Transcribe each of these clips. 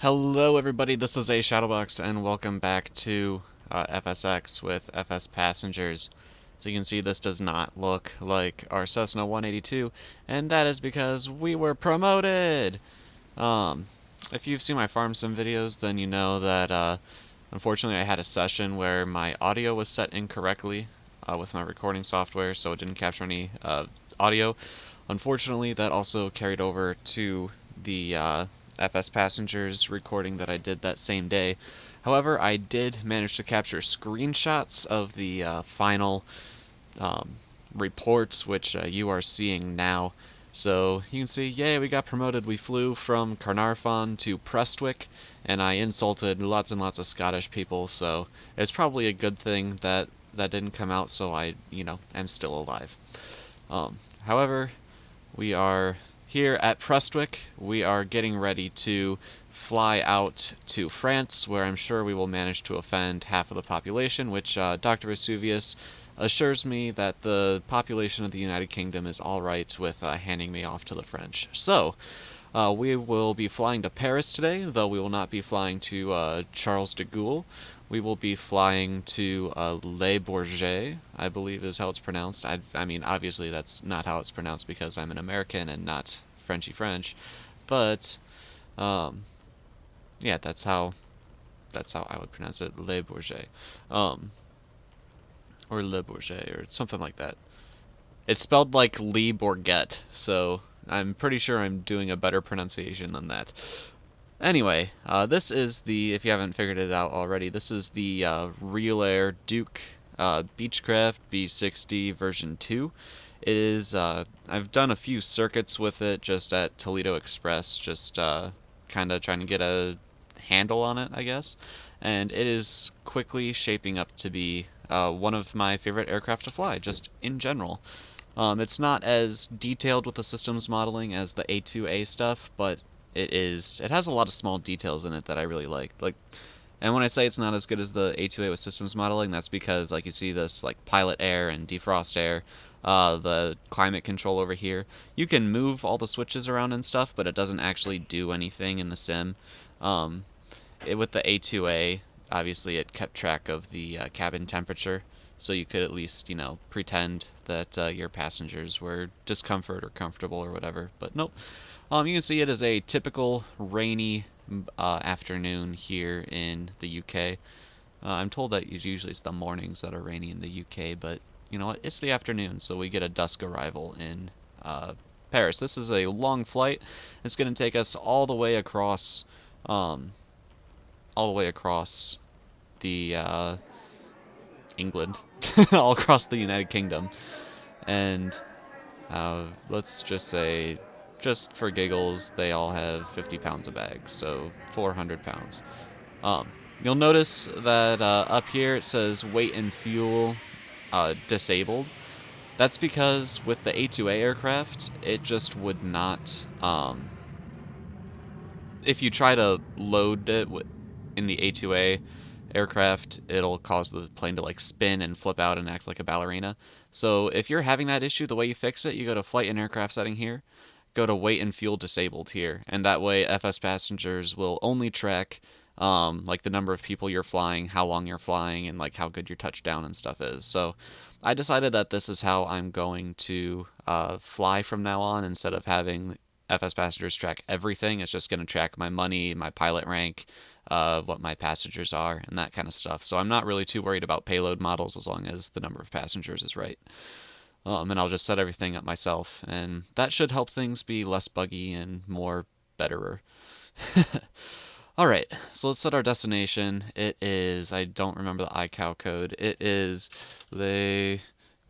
Hello everybody, this is A Shadowbox and welcome back to FSX with FSpassengers. So you can see this does not look like our Cessna 182, and that is because we were promoted! Um, if you've seen my farm sim videos, then you know that unfortunately I had a session where my audio was set incorrectly with my recording software, so it didn't capture any audio. Unfortunately, that also carried over to the FSpassengers recording that I did that same day. However, I did manage to capture screenshots of the final um, reports, which you are seeing now. So you can see, yay, we got promoted. We flew from Carnarvon to Prestwick, and I insulted lots and lots of Scottish people, so it's probably a good thing that that didn't come out, so I, am still alive. However, we are here at Prestwick. We are getting ready to fly out to France, where I'm sure we will manage to offend half of the population, which Dr. Vesuvius assures me that the population of the United Kingdom is alright with handing me off to the French. So, we will be flying to Paris today, though we will not be flying to Charles de Gaulle. We will be flying to Le Bourget, I believe is how it's pronounced. I mean, obviously that's not how it's pronounced because I'm an American and not Frenchy French, but um, yeah, that's how I would pronounce it, Le Bourget, or Le Bourget or something like that. It's spelled like Lee Bourget, so I'm pretty sure I'm doing a better pronunciation than that. Anyway, this is the, if you haven't figured it out already, this is the Real Air Duke Beechcraft B60 version 2. It is, I've done a few circuits with it just at Toledo Express, just kind of trying to get a handle on it, I guess. And it is quickly shaping up to be one of my favorite aircraft to fly, just in general. It's not as detailed with the systems modeling as the A2A stuff, but it has a lot of small details in it that I really like. And when I say it's not as good as the A2A with systems modeling, that's because like you see this like pilot air and defrost air, the climate control over here. You can move all the switches around and stuff, but it doesn't actually do anything in the sim. Um, with the A2A, obviously it kept track of the cabin temperature, so you could at least, pretend that your passengers were discomfort or comfortable or whatever. But nope. You can see it as a typical rainy afternoon here in the UK. I'm told that usually it's the mornings that are rainy in the UK, but you know what? It's the afternoon, so we get a dusk arrival in Paris. This is a long flight. It's going to take us um, all the way across the England, all across the United Kingdom, and let's just say, just for giggles, they all have 50 pounds a bag, so 400 pounds. Um, you'll notice that up here it says weight and fuel disabled. That's because with the A2A aircraft, it just would not. If you try to load it in the A2A aircraft, it'll cause the plane to like spin and flip out and act like a ballerina. So if you're having that issue, the way you fix it, you go to flight and aircraft setting here, go to weight and fuel disabled here, and that way FSpassengers will only track like the number of people you're flying, how long you're flying, and like how good your touchdown and stuff is. So I decided that this is how I'm going to fly from now on instead of having FSpassengers track everything. It's just going to track my money, my pilot rank, what my passengers are, and that kind of stuff. So I'm not really too worried about payload models as long as the number of passengers is right. And I'll just set everything up myself, and that should help things be less buggy and more betterer. Alright, so let's set our destination. It is, I don't remember the iCal code. It is Le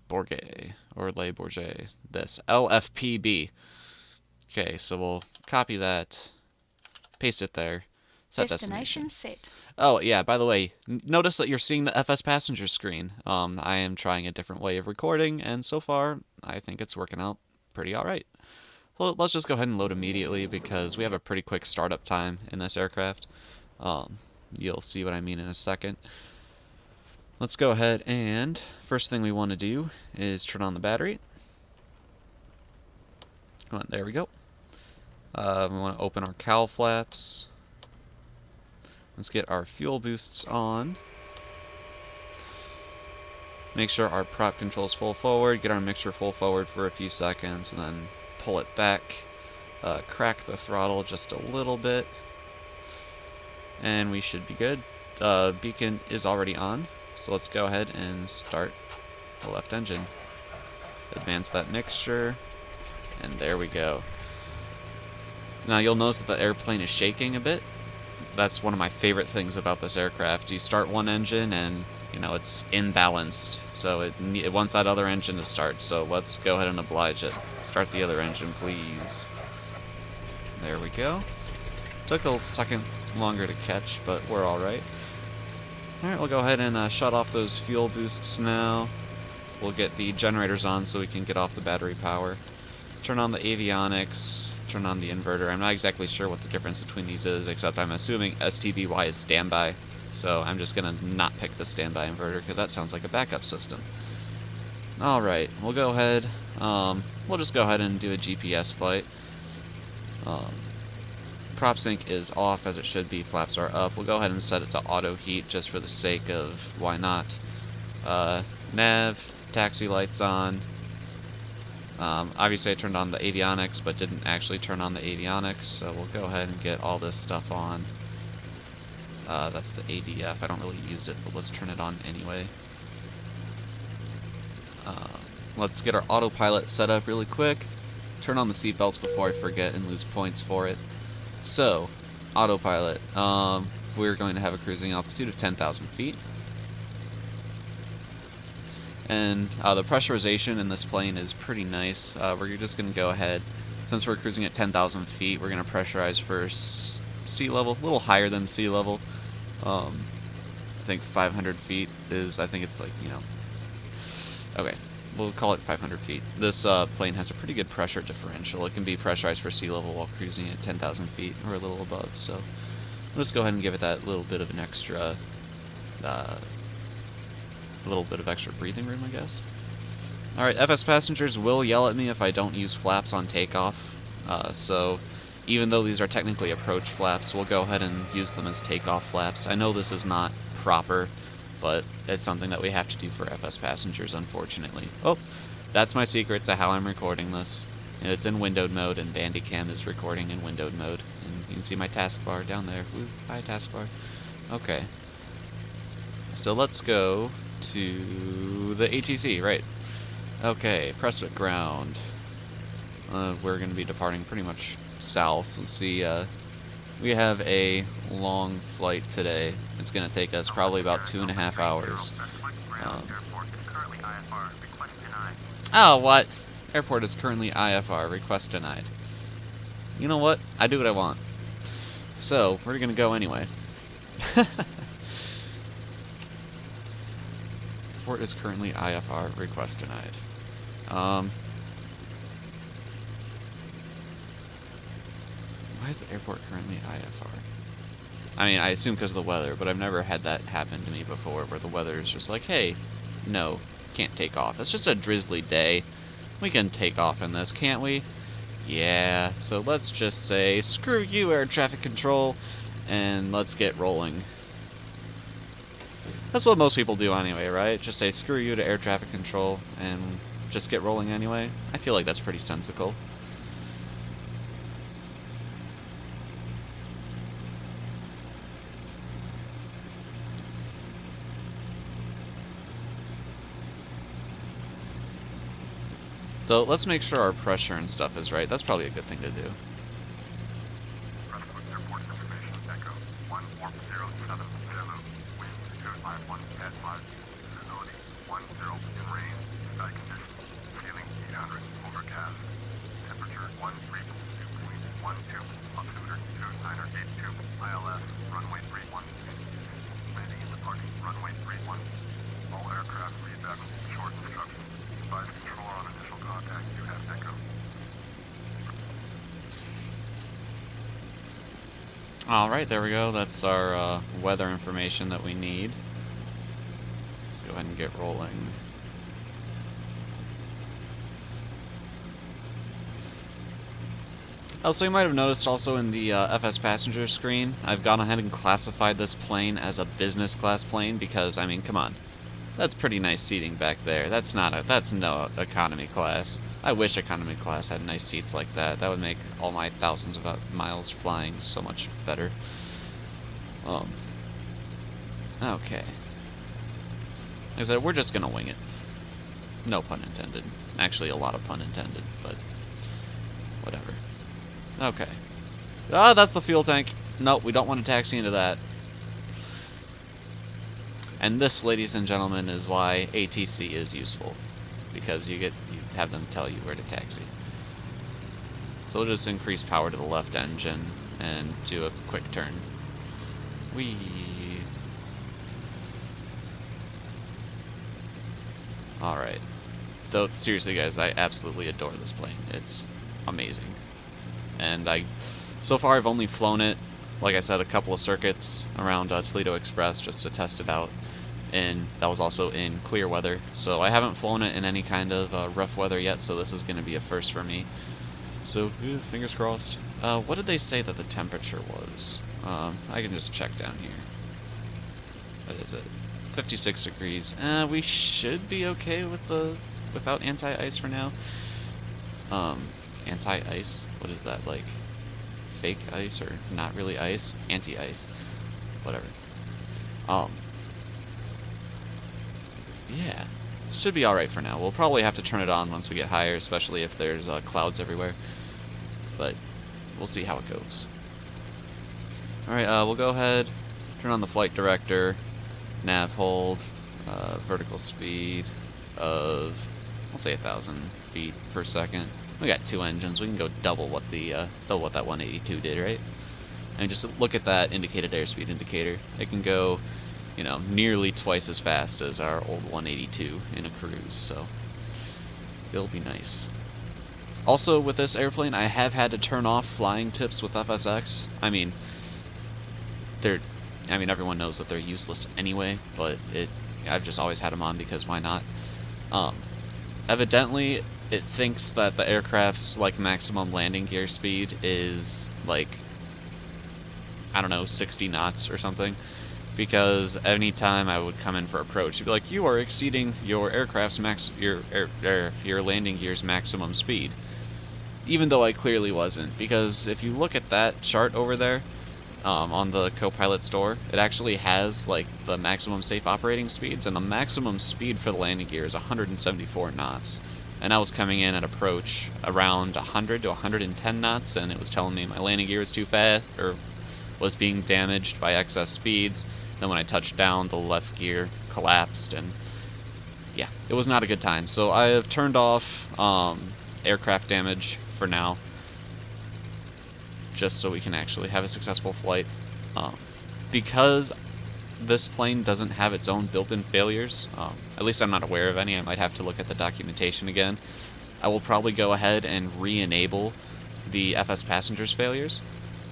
Bourget, or Le Bourget, this, LFPB. Okay, so we'll copy that, paste it there, set destination. Destination set. Oh, yeah, by the way, notice that you're seeing the FSPassengers screen. I am trying a different way of recording, and so far, I think it's working out pretty alright. Well, let's just go ahead and load immediately because we have a pretty quick startup time in this aircraft. You'll see what I mean in a second. Let's go ahead and first thing we want to do is turn on the battery. Come on, there we go. We want to open our cowl flaps. Let's get our fuel boosts on. Make sure our prop control's full forward, get our mixture full forward for a few seconds, and then pull it back. Crack the throttle just a little bit, and we should be good. Beacon is already on, so let's go ahead and start the left engine. Advance that mixture, and there we go. Now you'll notice that the airplane is shaking a bit. That's one of my favorite things about this aircraft. You start one engine and, you know, it's imbalanced, so it wants that other engine to start, so let's go ahead and oblige it. Start the other engine, please. There we go. Took a second longer to catch, but we're alright. Alright, we'll go ahead and shut off those fuel boosts now. We'll get the generators on so we can get off the battery power. Turn on the avionics, turn on the inverter. I'm not exactly sure what the difference between these is, except I'm assuming STBY is standby. So I'm just going to not pick the standby inverter because that sounds like a backup system. Alright, we'll go ahead. We'll just go ahead and do a GPS flight. Prop sync is off as it should be, flaps are up. We'll go ahead and set it to auto heat just for the sake of why not. Nav, taxi lights on. Obviously I turned on the avionics but didn't actually turn on the avionics, so we'll go ahead and get all this stuff on. That's the ADF, I don't really use it, but let's turn it on anyway. Let's get our autopilot set up really quick. Turn on the seatbelts before I forget and lose points for it. So, autopilot. We're going to have a cruising altitude of 10,000 feet. And the pressurization in this plane is pretty nice. We're just going to go ahead. Since we're cruising at 10,000 feet, we're going to pressurize for sea level, a little higher than sea level. I think 500 feet is, I think it's like, you know, okay, we'll call it 500 feet. This plane has a pretty good pressure differential. It can be pressurized for sea level while cruising at 10,000 feet or a little above. So we'll just go ahead and give it that little bit of an extra, breathing room, I guess. Alright, FSpassengers will yell at me if I don't use flaps on takeoff. So even though these are technically approach flaps, we'll go ahead and use them as takeoff flaps. I know this is not proper, but it's something that we have to do for FSpassengers, unfortunately. Oh, that's my secret to how I'm recording this. It's in windowed mode, and Bandicam is recording in windowed mode. And you can see my taskbar down there. Ooh, hi, taskbar. Okay. So let's go to the ATC, right. Okay, Prestwick ground. We're going to be departing pretty much south. Let's see, we have a long flight today. It's going to take us probably about 2.5 hours. Oh, what? Airport is currently IFR, request denied. You know what? I do what I want. So, we're going to go anyway. Airport is currently IFR, request denied. Why is the airport currently IFR? I mean, I assume because of the weather, but I've never had that happen to me before, where the weather is just like, hey, no, can't take off. It's just a drizzly day. We can take off in this, can't we? Yeah, so let's just say, screw you, air traffic control, and let's get rolling. That's what most people do anyway, right? Just say, screw you to air traffic control, and just get rolling anyway. I feel like that's pretty sensical. So let's make sure our pressure and stuff is right. That's probably a good thing to do. Alright, there we go. That's our weather information that we need. Let's go ahead and get rolling. So you might have noticed also in the FSPassengers screen, I've gone ahead and classified this plane as a business class plane because, I mean, come on. That's pretty nice seating back there. That's no economy class. I wish economy class had nice seats like that. That would make all my thousands of miles flying so much better. Okay. Like I said, we're just gonna wing it. No pun intended. Actually, a lot of pun intended, but whatever. Okay. Ah, that's the fuel tank. Nope, we don't want to taxi into that. And this, ladies and gentlemen, is why ATC is useful, because you have them tell you where to taxi. So we'll just increase power to the left engine and do a quick turn. Whee! Alright. Though, seriously guys, I absolutely adore this plane. It's amazing. And so far I've only flown it, like I said, a couple of circuits around Toledo Express just to test it out. And that was also in clear weather. So I haven't flown it in any kind of rough weather yet, so this is going to be a first for me. So, fingers crossed. What did they say that the temperature was? I can just check down here. What is it? 56 degrees. We should be okay with without anti-ice for now. Anti-ice? What is that, like? Fake ice or not really ice? Anti-ice. Whatever. Yeah. Should be alright for now. We'll probably have to turn it on once we get higher, especially if there's clouds everywhere. But we'll see how it goes. Alright, we'll go ahead, turn on the flight director, nav hold, vertical speed of, I'll say 1,000 feet per second. We got two engines. We can go double what that 182 did, right? And just look at that indicated airspeed indicator. It can go, you know, nearly twice as fast as our old 182 in a cruise, so it'll be nice. Also, with this airplane, I have had to turn off flying tips with FSX. I mean, everyone knows that they're useless anyway, but I've just always had them on because why not? Evidently, it thinks that the aircraft's like maximum landing gear speed is like, I don't know, 60 knots or something. Because anytime I would come in for approach, it'd be like, you are exceeding your aircraft's your landing gear's maximum speed. Even though I clearly wasn't, because if you look at that chart over there, on the Copilot store, it actually has like the maximum safe operating speeds, and the maximum speed for the landing gear is 174 knots. And I was coming in at approach around 100 to 110 knots, and it was telling me my landing gear was too fast, or was being damaged by excess speeds. Then when I touched down, the left gear collapsed, and yeah, it was not a good time. So I have turned off aircraft damage for now, just so we can actually have a successful flight. Because this plane doesn't have its own built-in failures, at least I'm not aware of any. I might have to look at the documentation again. I will probably go ahead and re-enable the FSPassengers failures.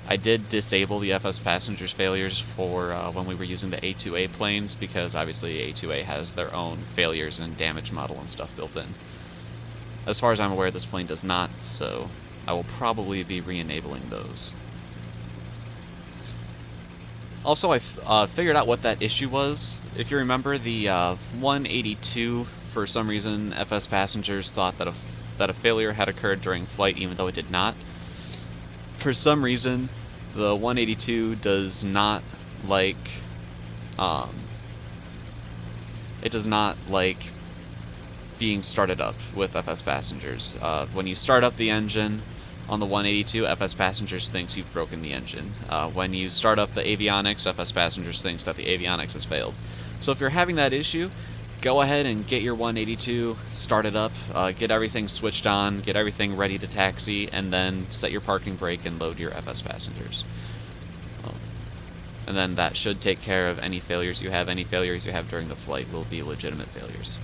I did disable the FSPassengers failures for when we were using the A2A planes, because obviously A2A has their own failures and damage model and stuff built in. As far as I'm aware, this plane does not, so I will probably be re-enabling those. Also, I figured out what that issue was. If you remember, the 182, for some reason, FSPassengers thought that a failure had occurred during flight, even though it did not. For some reason, the 182 does not like, it does not like being started up with FSPassengers. When you start up the engine on the 182, FSPassengers thinks you've broken the engine. When you start up the avionics, FSPassengers thinks that the avionics has failed. So if you're having that issue, go ahead and get your 182 started up, get everything switched on, get everything ready to taxi, and then set your parking brake and load your FSPassengers. And then that should take care of any failures you have. Any failures you have during the flight will be legitimate failures.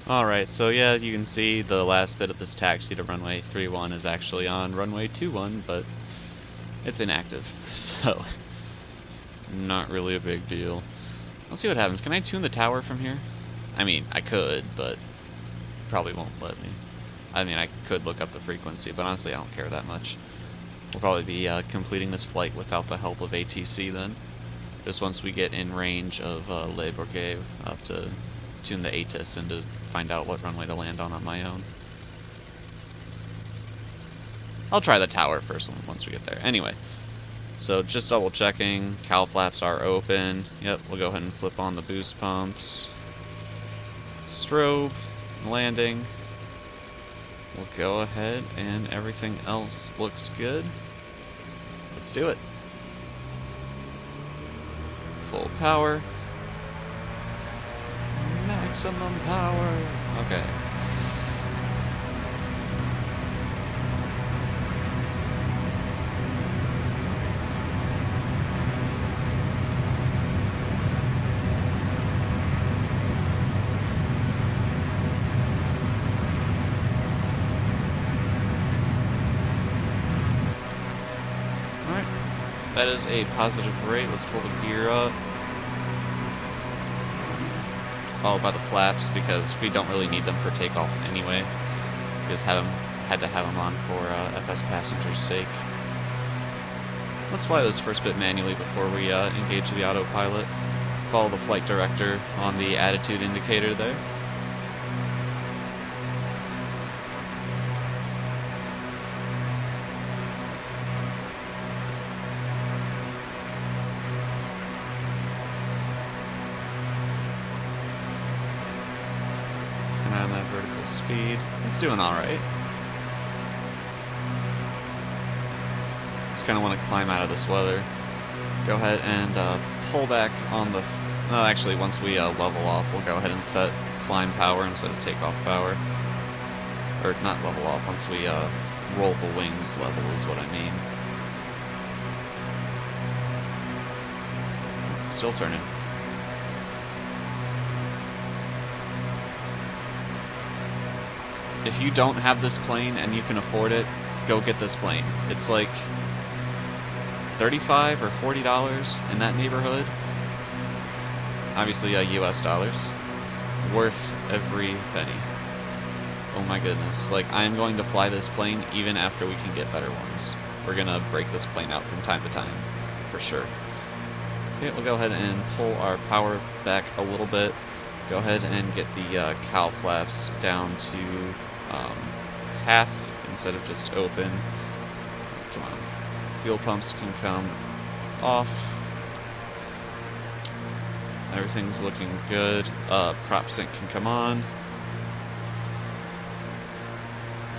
Alright, so yeah, you can see the last bit of this taxi to runway 31 is actually on runway 21, but it's inactive, so not really a big deal. Let's see what happens. Can I tune the tower from here? I mean, I could, but probably won't let me. I mean, I could look up the frequency, but honestly, I don't care that much. We'll probably be completing this flight without the help of ATC then. Just once we get in range of Le Bourget, I'll have to tune the ATIS and to find out what runway to land on my own. I'll try the tower first once we get there. Anyway, so just double checking, cowl flaps are open. Yep, we'll go ahead and flip on the boost pumps. Strobe, landing. We'll go ahead and everything else looks good. Let's do it. Full power. Maximum power. Okay. That is a positive rate. Let's pull the gear up. Followed by the flaps because we don't really need them for takeoff anyway. We just had to have them on for FSpassengers' sake. Let's fly this first bit manually before we engage the autopilot. Follow the flight director on the attitude indicator there. On that vertical speed. It's doing alright. Just kind of want to climb out of this weather. Go ahead and pull back on the... No, actually, once we level off, we'll go ahead and set climb power instead of takeoff power. Or not level off, once we roll the wings level is what I mean. Still turning. If you don't have this plane and you can afford it, go get this plane. It's like $35 or $40 in that neighborhood. Obviously, US dollars. Worth every penny. Oh my goodness. Like, I am going to fly this plane even after we can get better ones. We're gonna break this plane out from time to time, for sure. Okay, we'll go ahead and pull our power back a little bit. Go ahead and get the cowl flaps down to half instead of just open. Come on. Fuel pumps can come off. Everything's looking good. Prop sync can come on.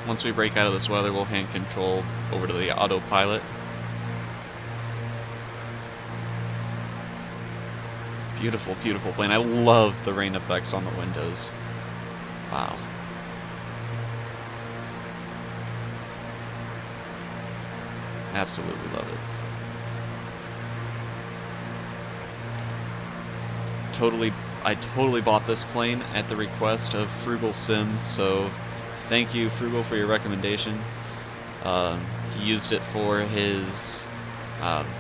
Once we break out of this weather, we'll hand control over to the autopilot. Beautiful, beautiful plane. I love the rain effects on the windows. Wow. Absolutely love it. I totally bought this plane at the request of Frugal Sim, so thank you, Frugal, for your recommendation. He used it for his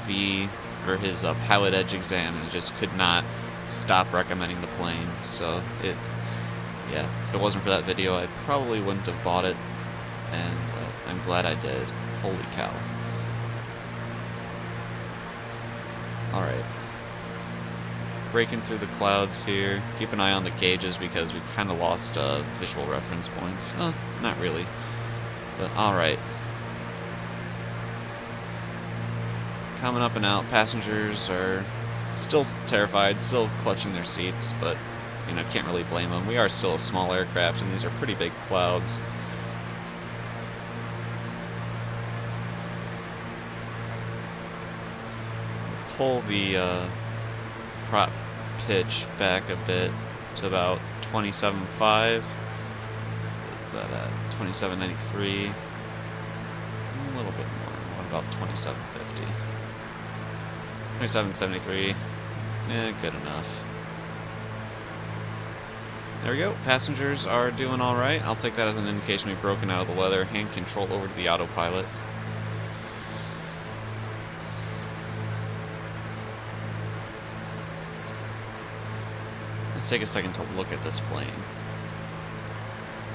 his pilot edge exam, and just could not stop recommending the plane. So yeah, if it wasn't for that video, I probably wouldn't have bought it, and I'm glad I did. Holy cow. Alright. Breaking through the clouds here. Keep an eye on the gauges because we've kind of lost visual reference points. Not really. But alright. Coming up and out. Passengers are still terrified, still clutching their seats, but, you know, can't really blame them. We are still a small aircraft, and these are pretty big clouds. Pull the prop pitch back a bit to about 27.5. What's that at? 27.93. A little bit more. What about 27.50? 27.73. Yeah, good enough. There we go. Passengers are doing all right. I'll take that as an indication we've broken out of the weather. Hand control over to the autopilot. Let's take a second to look at this plane.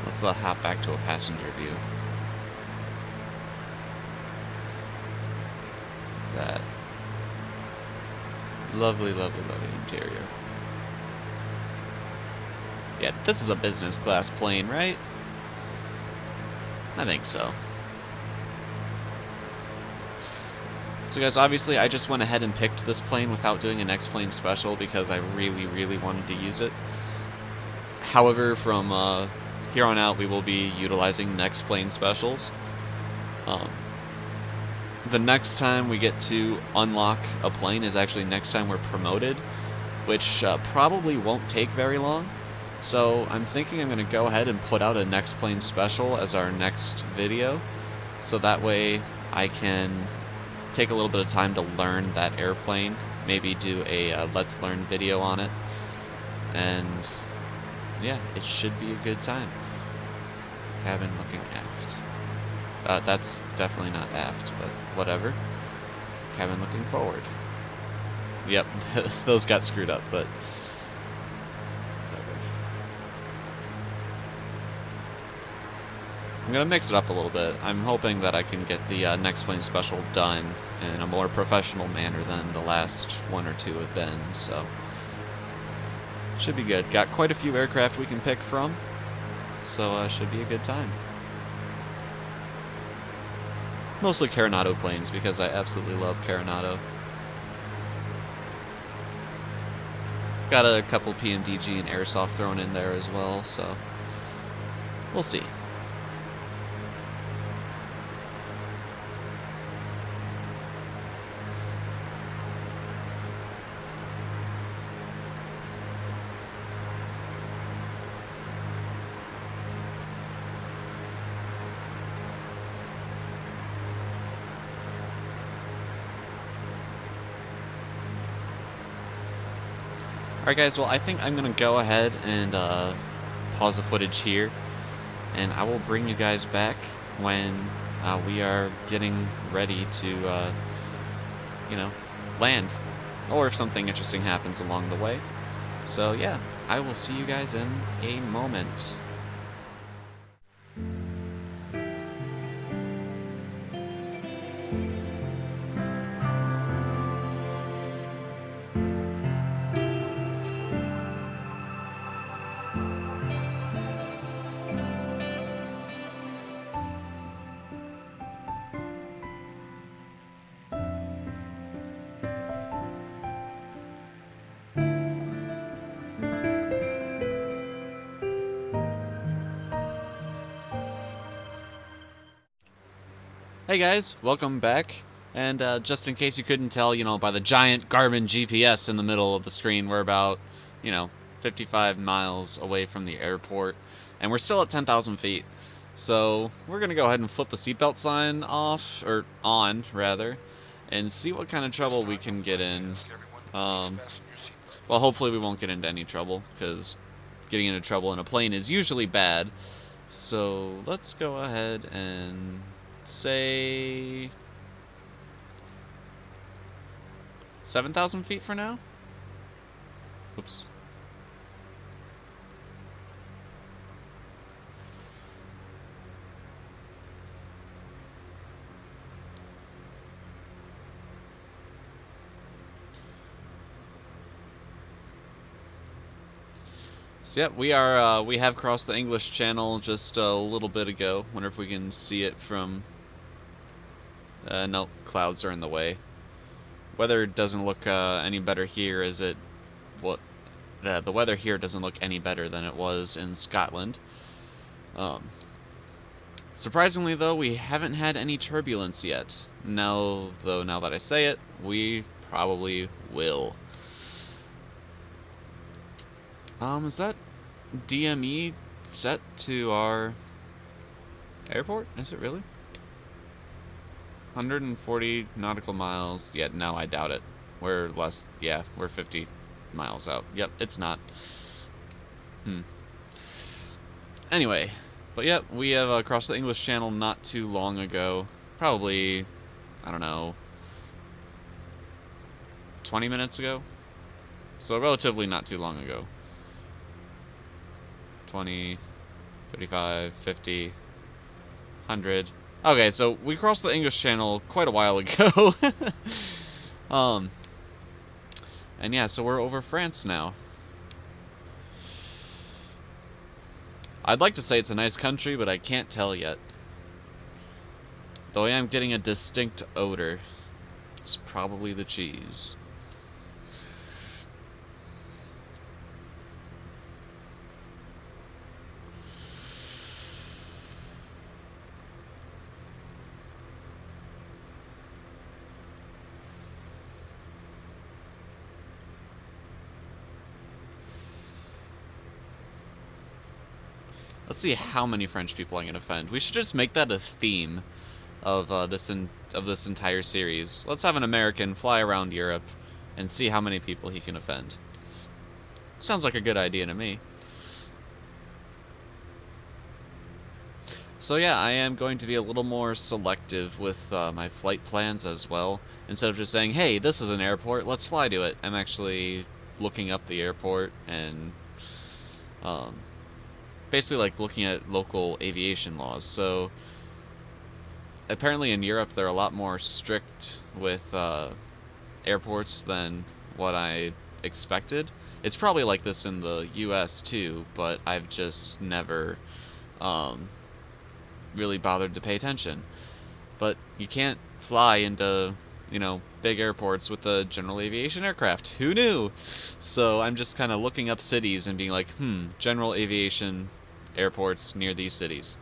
Let's hop back to a passenger view. That lovely, lovely, lovely interior. Yeah, this is a business class plane, right? I think so. So guys, obviously I just went ahead and picked this plane without doing an X-Plane special because I really, really wanted to use it. However, from here on out we will be utilizing X-Plane specials. The next time we get to unlock a plane is actually next time we're promoted, which probably won't take very long. So I'm thinking I'm going to go ahead and put out a X-Plane special as our next video, so that way I can take a little bit of time to learn that airplane, maybe do a Let's Learn video on it, and yeah, it should be a good time. Cabin looking aft. That's definitely not aft, but whatever. Cabin looking forward. Yep, those got screwed up, but whatever. I'm gonna mix it up a little bit. I'm hoping that I can get the next plane special done in a more professional manner than the last one or two have been, so should be good. Got quite a few aircraft we can pick from, so should be a good time. Mostly Carenado planes, because I absolutely love Carenado. Got a couple PMDG and Airsoft thrown in there as well, so we'll see. Alright guys, well I think I'm going to go ahead and pause the footage here, and I will bring you guys back when we are getting ready to, you know, land, or if something interesting happens along the way. So yeah, I will see you guys in a moment. Hey guys, welcome back. And just in case you couldn't tell, you know, by the giant Garmin GPS in the middle of the screen, we're about, you know, 55 miles away from the airport, and we're still at 10,000 feet. So we're gonna go ahead and flip the seatbelt sign off, or on rather, and see what kind of trouble we can get in. Well, hopefully we won't get into any trouble, because getting into trouble in a plane is usually bad. So let's go ahead and say 7,000 feet for now. Oops. So yep, we have crossed the English Channel just a little bit ago. Wonder if we can see it from. No, clouds are in the way. Weather doesn't look any better here, is it? What? The weather here doesn't look any better than it was in Scotland. Surprisingly, though, we haven't had any turbulence yet. Now that I say it, we probably will. Is that DME set to our airport? Is it really? 140 nautical miles. Yeah, no, I doubt it. We're 50 miles out. Yep, it's not. Anyway, but yeah, we have crossed the English Channel not too long ago. Probably, I don't know, 20 minutes ago? So relatively not too long ago. 20, 35, 50, 100. Okay, so we crossed the English Channel quite a while ago. um, and yeah, so we're over France now. I'd like to say it's a nice country, but I can't tell yet. Though I am getting a distinct odor. It's probably the cheese. Let's see how many French people I can offend. We should just make that a theme of this entire series. Let's have an American fly around Europe and see how many people he can offend. Sounds like a good idea to me. So yeah, I am going to be a little more selective with my flight plans as well. Instead of just saying, hey, this is an airport, let's fly to it. I'm actually looking up the airport and um, basically like looking at local aviation laws. So apparently in Europe they're a lot more strict with airports than what I expected. It's probably like this in the US too, but I've just never really bothered to pay attention. But you can't fly into, big airports with a general aviation aircraft. Who knew? So I'm just kind of looking up cities and being like, general aviation airports near these cities.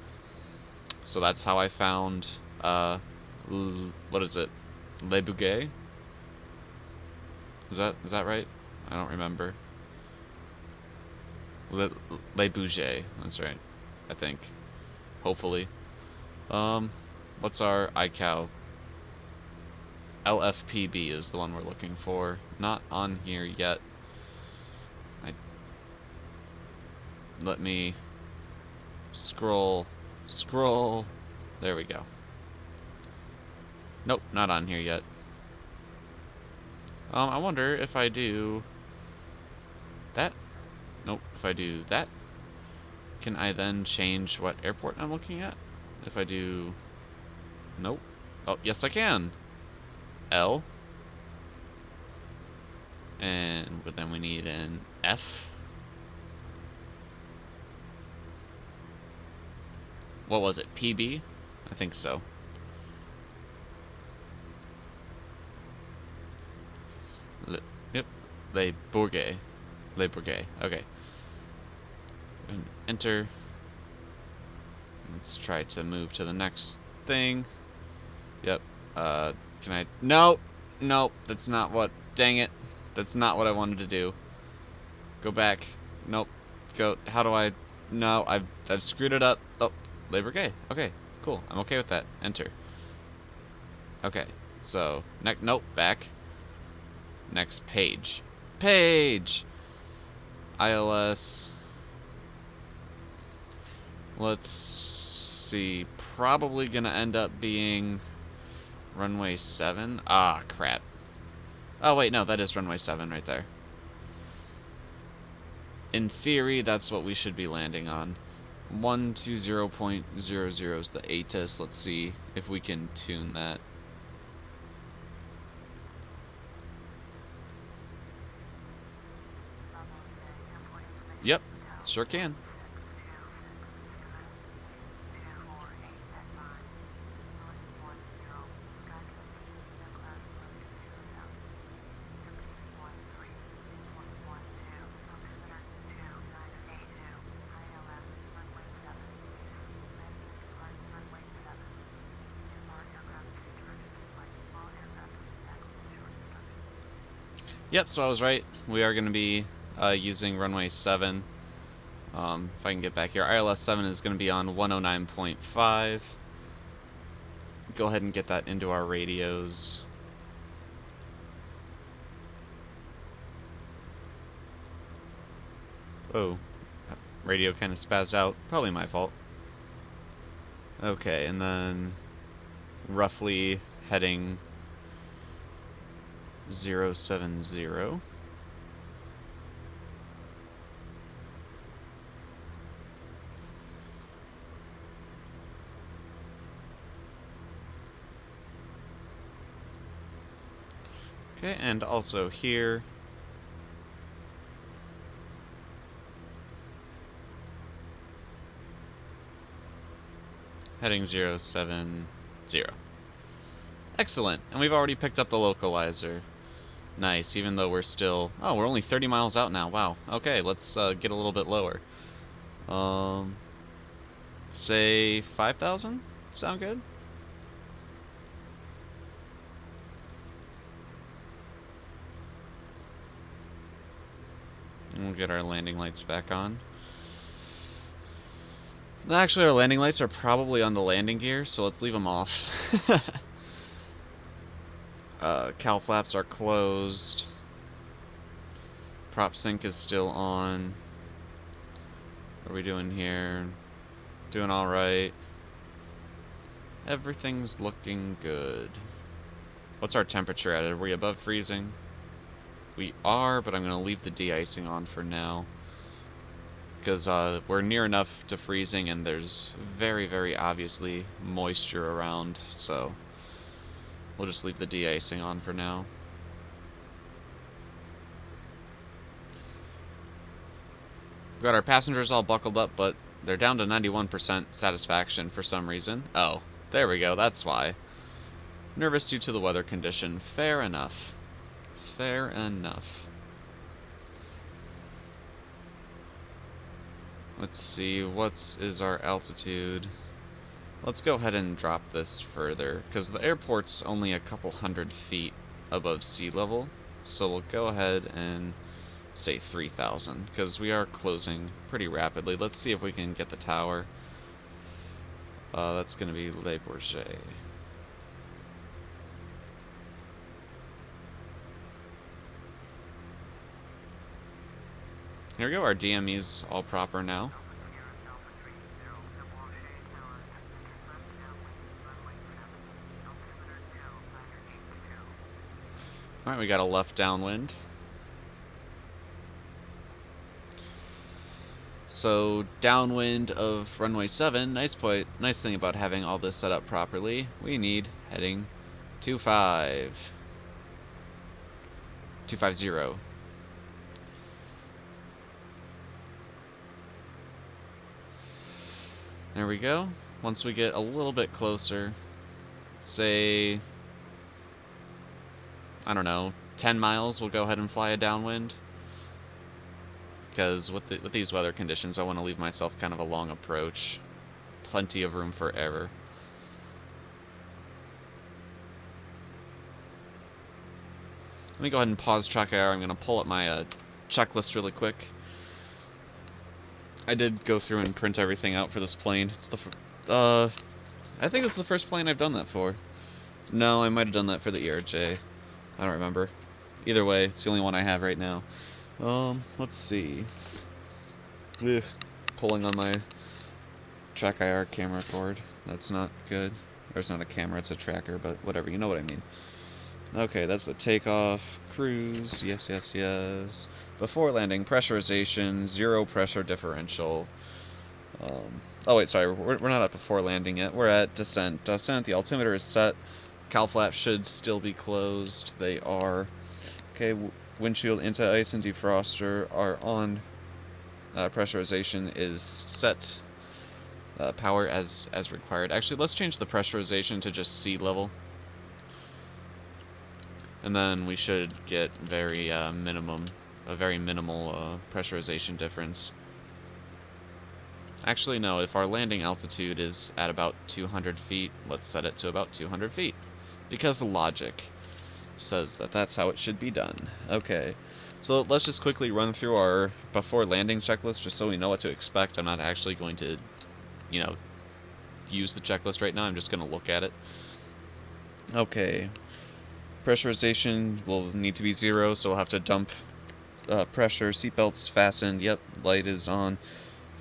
So that's how I found, what is it? Le Bourget? Is that right? I don't remember. Le Bourget. That's right. I think. Hopefully. What's our ICAO? LFPB is the one we're looking for. Not on here yet. Let me scroll. There we go. Nope, not on here yet. I wonder if I do that. Nope, if I do that, can I then change what airport I'm looking at? If I do... Nope. Oh, yes I can. L. And then we need an F. What was it? PB? I think so. Yep. Le Bourget. Okay. And enter. Let's try to move to the next thing. Yep. Can I... No! Nope. That's not what... Dang it. That's not what I wanted to do. Go back. Nope. Go... How do I... No, I've screwed it up. Oh, Le Bourget. Okay, cool. I'm okay with that. Enter. Okay. So, nope, back. Next page. ILS. Let's see. Probably gonna end up being runway 7. Ah, crap. Oh, wait, no, that is runway 7 right there. In theory, that's what we should be landing on. 120.00 is the ATIS. Let's see if we can tune that. Yep, sure can. Yep, so I was right. We are going to be using runway 7. If I can get back here. ILS 7 is going to be on 109.5. Go ahead and get that into our radios. Oh. Radio kind of spazzed out. Probably my fault. Okay, and then roughly heading 070. Okay, and also here, heading 070. Excellent, and we've already picked up the localizer. Nice, even though we're still... Oh, we're only 30 miles out now, wow. Okay, let's get a little bit lower. Say 5,000? Sound good? And we'll get our landing lights back on. Actually, our landing lights are probably on the landing gear, so let's leave them off. Cowl flaps are closed. Prop sync is still on. What are we doing here? Doing alright. Everything's looking good. What's our temperature at? Are we above freezing? We are, but I'm going to leave the de-icing on for now. Because we're near enough to freezing and there's very, very obviously moisture around, so we'll just leave the de-icing on for now. We've got our passengers all buckled up, but they're down to 91% satisfaction for some reason. Oh, there we go, that's why. Nervous due to the weather condition. Fair enough. Fair enough. Let's see, what is our altitude? Let's go ahead and drop this further, because the airport's only a couple hundred feet above sea level. So we'll go ahead and say 3,000, because we are closing pretty rapidly. Let's see if we can get the tower. That's going to be Le Bourget. Here we go, our DME's all proper now. Alright, we got a left downwind. So, downwind of runway 7, nice thing about having all this set up properly, we need heading 250. There we go. Once we get a little bit closer, say, I don't know, 10 miles, we'll go ahead and fly a downwind. Because with these weather conditions, I want to leave myself kind of a long approach. Plenty of room for error. Let me go ahead and pause track IR. I'm going to pull up my checklist really quick. I did go through and print everything out for this plane. It's I think it's the first plane I've done that for. No, I might have done that for the ERJ. I don't remember. Either way, it's the only one I have right now. Let's see. Ugh. Pulling on my track IR camera cord. That's not good. Or it's not a camera, it's a tracker, but whatever, you know what I mean. Okay, that's the takeoff, cruise, yes, yes, yes. Before landing, pressurization, 0 pressure differential. Oh wait, sorry, we're not at before landing yet. We're at descent. Descent, the altimeter is set. Cowl flaps should still be closed. They are. Okay, windshield anti-ice and defroster are on. Pressurization is set. Power as required. Actually, let's change the pressurization to just sea level. And then we should get a very minimal pressurization difference. Actually, no, if our landing altitude is at about 200 feet, let's set it to about 200 feet. Because logic says that that's how it should be done. Okay, so let's just quickly run through our before landing checklist just so we know what to expect. I'm not actually going to, use the checklist right now. I'm just going to look at it. Okay. Pressurization will need to be 0, so we'll have to dump pressure. Seatbelts fastened. Yep, light is on.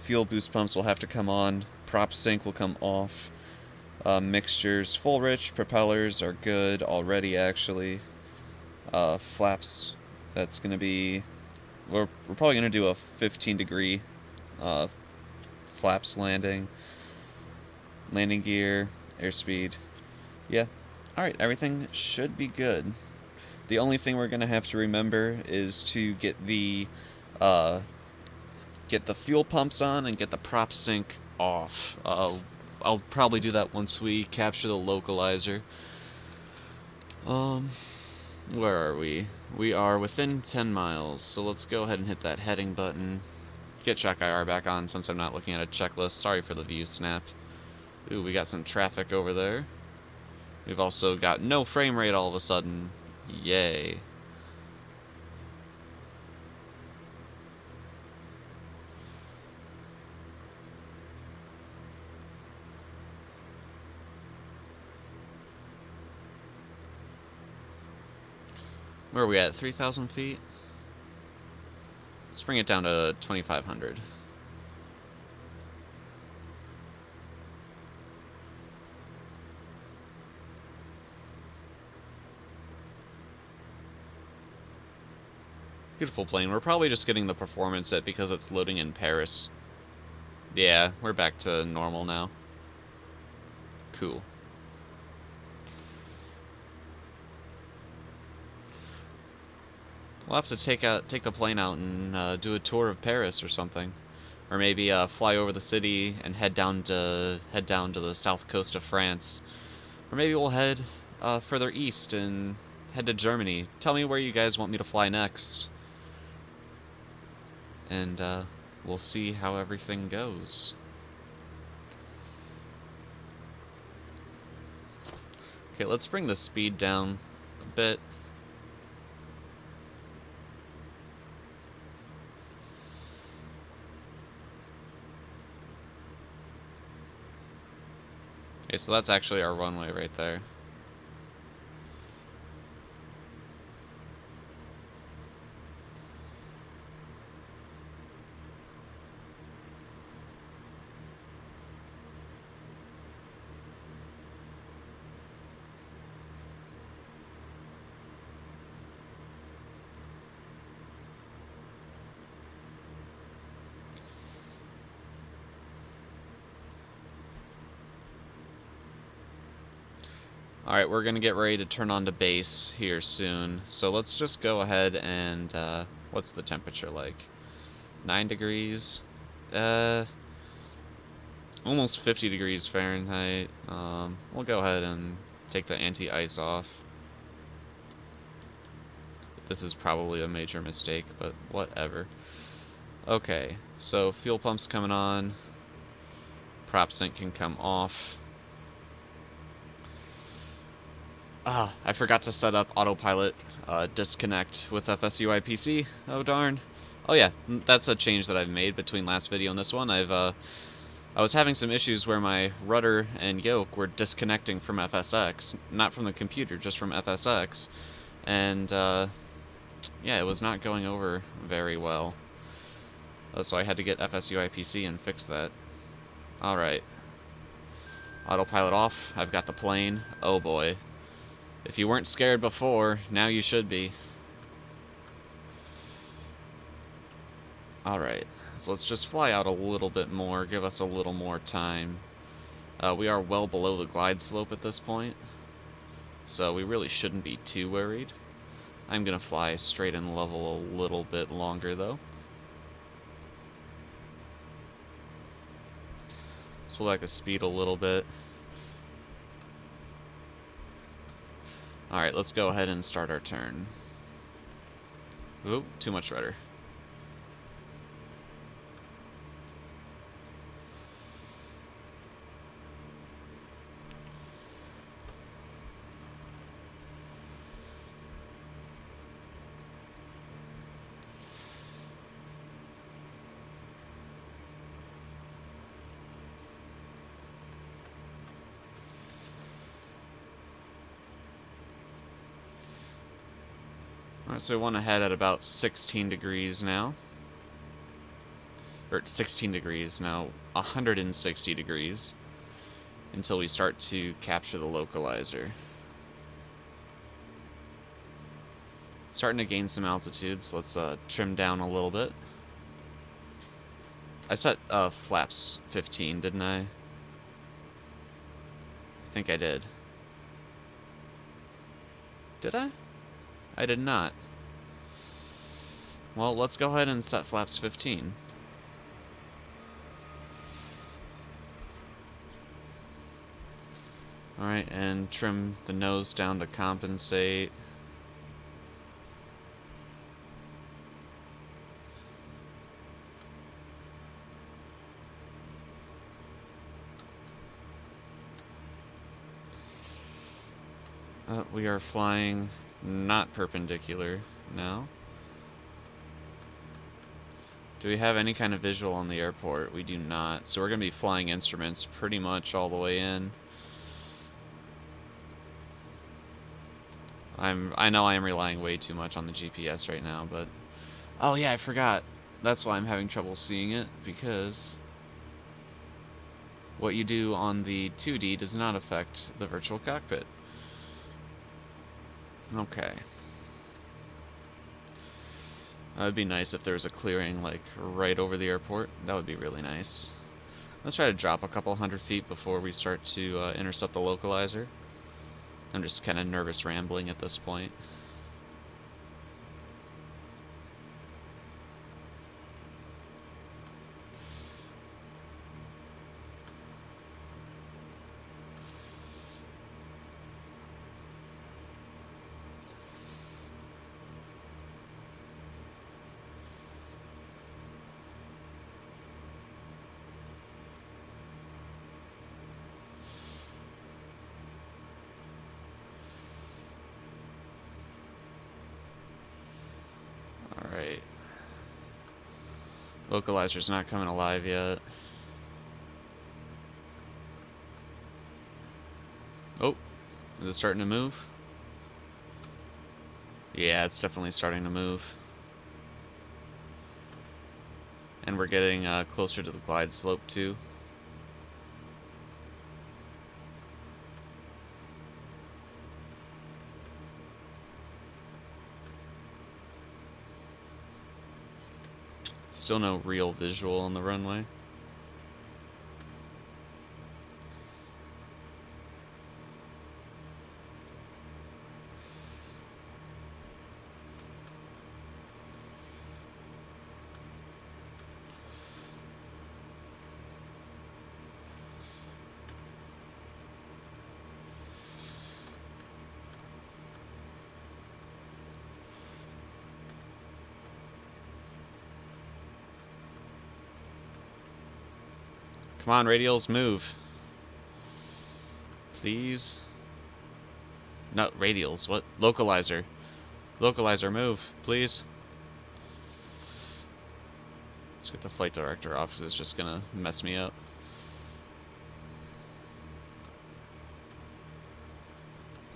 Fuel boost pumps will have to come on. Prop sync will come off. Mixtures full rich. Propellers are good already, actually. Flaps, that's going to be... We're probably going to do a 15-degree flaps landing. Landing gear, airspeed. Yeah. Alright, everything should be good. The only thing we're going to have to remember is to get the fuel pumps on and get the prop sync off. I'll probably do that once we capture the localizer. Where are we? We are within 10 miles, so let's go ahead and hit that heading button. Get check IR back on since I'm not looking at a checklist. Sorry for the view snap. Ooh, we got some traffic over there. We've also got no frame rate all of a sudden. Yay. Where are we at? 3,000 feet? Let's bring it down to 2,500. Beautiful plane. We're probably just getting the performance hit because it's loading in Paris. Yeah, we're back to normal now. Cool. We'll have to take the plane out and do a tour of Paris or something, or maybe fly over the city and head down to the south coast of France, or maybe we'll head further east and head to Germany. Tell me where you guys want me to fly next, and we'll see how everything goes. Okay, let's bring the speed down a bit. Okay, so that's actually our runway right there. Alright, we're going to get ready to turn on to base here soon. So let's just go ahead and, what's the temperature like? 9 degrees? Almost 50 degrees Fahrenheit. We'll go ahead and take the anti-ice off. This is probably a major mistake, but whatever. Okay, so fuel pump's coming on. Prop sync can come off. I forgot to set up autopilot disconnect with FSUIPC. Oh darn. Oh yeah, that's a change that I've made between last video and this one. I was having some issues where my rudder and yoke were disconnecting from FSX, not from the computer, just from FSX, and yeah, it was not going over very well. So I had to get FSUIPC and fix that. Alright. Autopilot off. I've got the plane. Oh boy. If you weren't scared before, now you should be. Alright, so let's just fly out a little bit more, give us a little more time. We are well below the glide slope at this point, so we really shouldn't be too worried. I'm gonna fly straight and level a little bit longer though. Let's pull back the speed a little bit. Alright, let's go ahead and start our turn. Oop, too much rudder. Alright, so we want to head at about 16 degrees now. or 16 degrees, now 160 degrees, until we start to capture the localizer. Starting to gain some altitude, so let's trim down a little bit. I set flaps 15, didn't I? I think I did. Did I? I did not. Well, let's go ahead and set flaps 15. Alright, and trim the nose down to compensate. We are flying not perpendicular now. Do we have any kind of visual on the airport? We do not. So we're going to be flying instruments pretty much all the way in. I know I am relying way too much on the GPS right now, but... Oh yeah, I forgot. That's why I'm having trouble seeing it, because what you do on the 2D does not affect the virtual cockpit. Okay. That would be nice if there was a clearing, like, right over the airport. That would be really nice. Let's try to drop a couple 100 feet before we start to intercept the localizer. I'm just kind of nervous rambling at this point. Alright. Localizer's not coming alive yet. Oh, is it starting to move? Yeah, it's definitely starting to move. And we're getting closer to the glide slope too. Still no real visual on the runway. Come on, radials, move. Please. No, radials, what? Localizer. Localizer, move, please. Let's get the flight director off, because it's just gonna mess me up.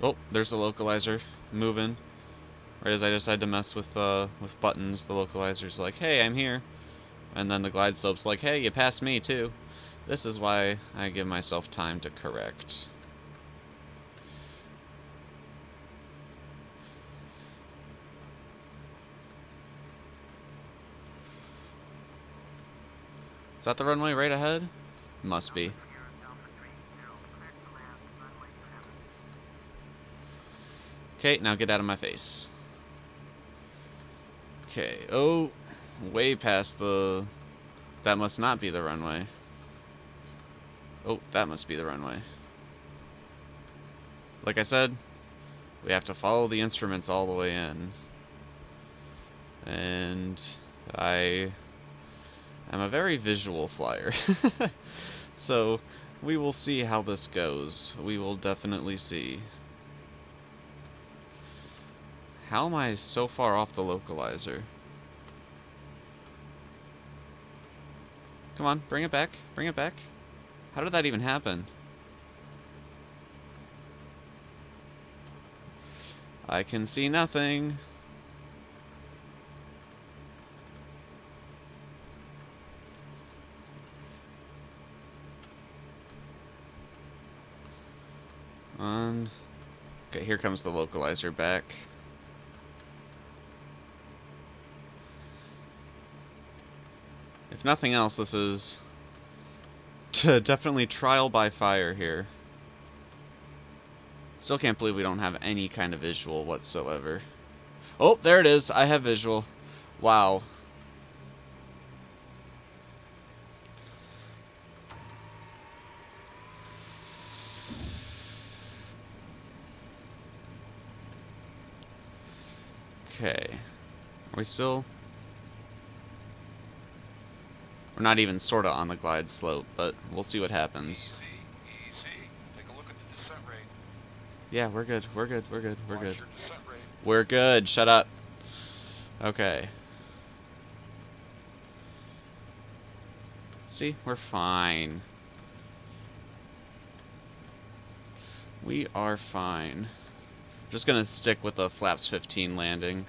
Oh, there's the localizer, moving. Right as I decide to mess with buttons, the localizer's like, hey, I'm here. And then the glide slope's like, hey, you passed me, too. This is why I give myself time to correct. Is that the runway right ahead? Must be. Okay, now get out of my face. Okay, oh, way past the... That must not be the runway. Oh, that must be the runway. Like I said, we have to follow the instruments all the way in. And I am a very visual flyer. So, we will see how this goes. We will definitely see. How am I so far off the localizer? Come on, bring it back. Bring it back. How did that even happen? I can see nothing. on. Okay, here comes the localizer back. If nothing else, this is definitely trial by fire here. Still can't believe we don't have any kind of visual whatsoever. Oh, there it is. I have visual. Wow. Okay. Are we still... We're not even sort of on the glide slope, but we'll see what happens. Easy. Take a look at the descent rate. Yeah, we're good. We're good. We're good. We're Watch good. your descent rate. We're good. Shut up. Okay. See? We're fine. We are fine. Just gonna stick with the flaps 15 landing.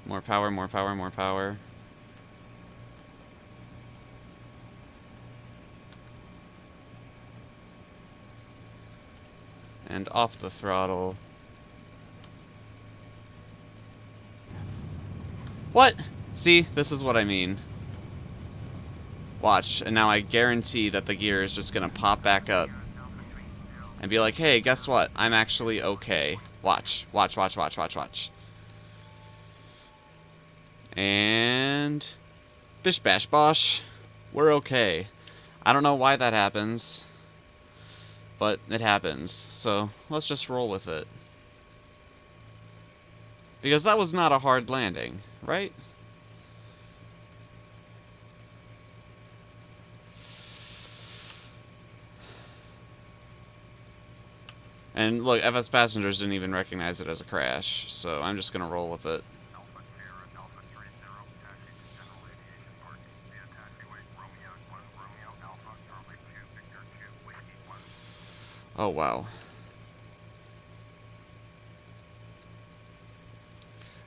More power, more power, more power. And off the throttle. What? See? This is what I mean. Watch, and now I guarantee that the gear is just gonna pop back up. And be like, hey, guess what? I'm actually okay. Watch. Watch, watch, watch, watch, watch. And... bish bash bosh. We're okay. I don't know why that happens. But it happens. So, let's just roll with it. Because that was not a hard landing, right? And look, FSpassengers didn't even recognize it as a crash, so I'm just gonna roll with it. Alpha Sierra, Delta 30, taxi to general aviation parking via taxiway Romeo 1, Romeo Alpha, Charlie 2, Victor 2, Whiskey 1. Oh, wow.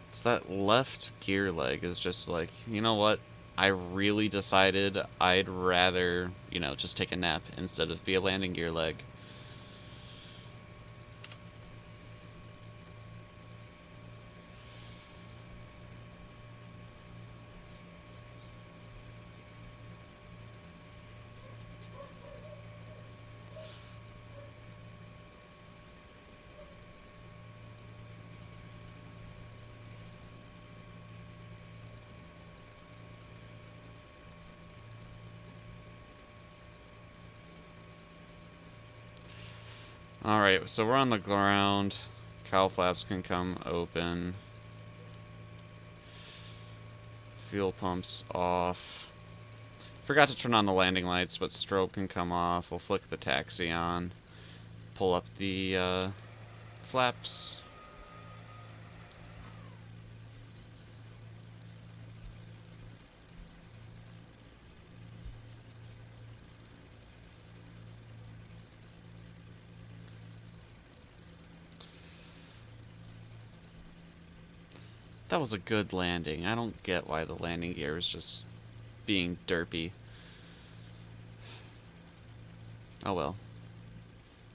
It's that left gear leg is just like, you know what? I really decided I'd rather, you know, just take a nap instead of be a landing gear leg. Alright, so we're on the ground. Cowl flaps can come open. Fuel pumps off. Forgot to turn on the landing lights, but strobe can come off. We'll flick the taxi on. Pull up the flaps. That was a good landing. I don't get why the landing gear is just being derpy. Oh well.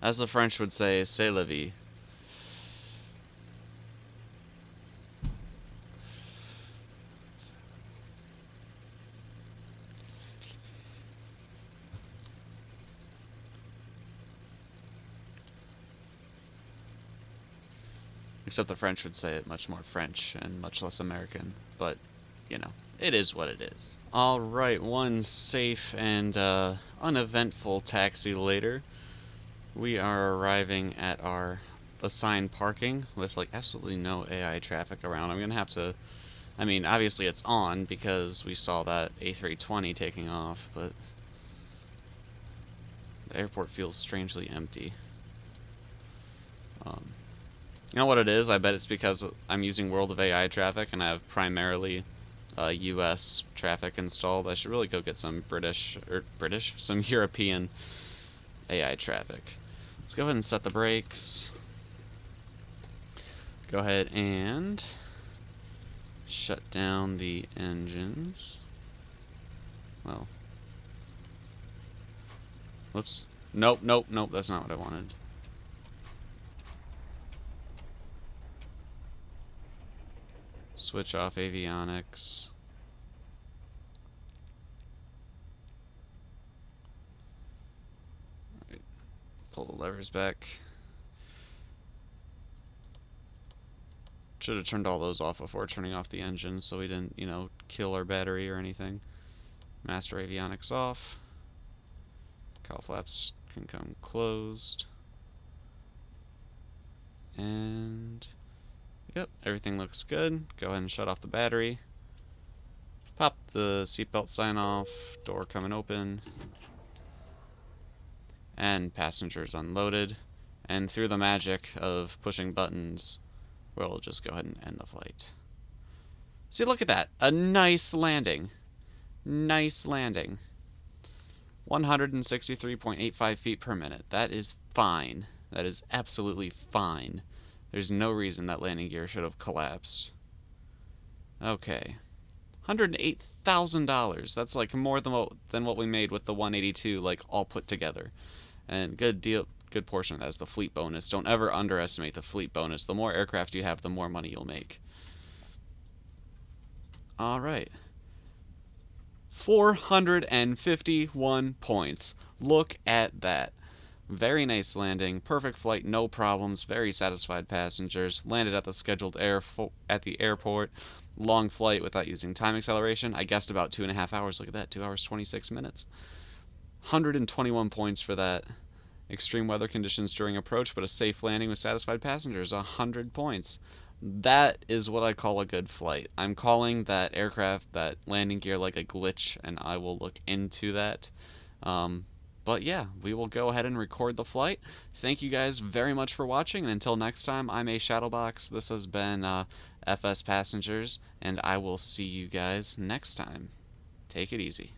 As the French would say, c'est la vie. Except the French would say it much more French and much less American. But, you know, it is what it is. Alright, one safe and uneventful taxi later. We are arriving at our assigned parking with, like, absolutely no AI traffic around. I'm going to have to... I mean, obviously it's on because we saw that A320 taking off, but... the airport feels strangely empty. You know what it is? I bet it's because I'm using World of AI traffic and I have primarily US traffic installed. I should really go get some some European AI traffic. Let's go ahead and set the brakes. Go ahead and shut down the engines. Well, Whoops. Nope, nope, nope, that's not what I wanted. Switch off avionics. Right. Pull the levers back. Should have turned all those off before turning off the engine so we didn't, you know, kill our battery or anything. Master avionics off. Cowl flaps can come closed. And yep, everything looks good. Go ahead and shut off the battery. Pop the seatbelt sign off. Door coming open. And passengers unloaded. And through the magic of pushing buttons, we'll just go ahead and end the flight. See, look at that. A nice landing. Nice landing. 163.85 feet per minute. That is fine. That is absolutely fine. There's no reason that landing gear should have collapsed. Okay. $108,000. That's like more than what we made with the 182, like all put together. And good deal, good portion of that is the fleet bonus. Don't ever underestimate the fleet bonus. The more aircraft you have, the more money you'll make. All right. 451 points. Look at that. Very nice landing, perfect flight, no problems, very satisfied passengers. Landed at the scheduled at the airport. Long flight without using time acceleration. I guessed about 2.5 hours. Look at that, 2 hours 26 minutes. 121 points for that. Extreme weather conditions during approach, but a safe landing with satisfied passengers. 100 points. That is what I call a good flight. I'm calling that aircraft, that landing gear, like a glitch, and I will look into that. But yeah, we will go ahead and record the flight. Thank you guys very much for watching, and until next time, I'm a Shadowbox. This has been FS Passengers, and I will see you guys next time. Take it easy.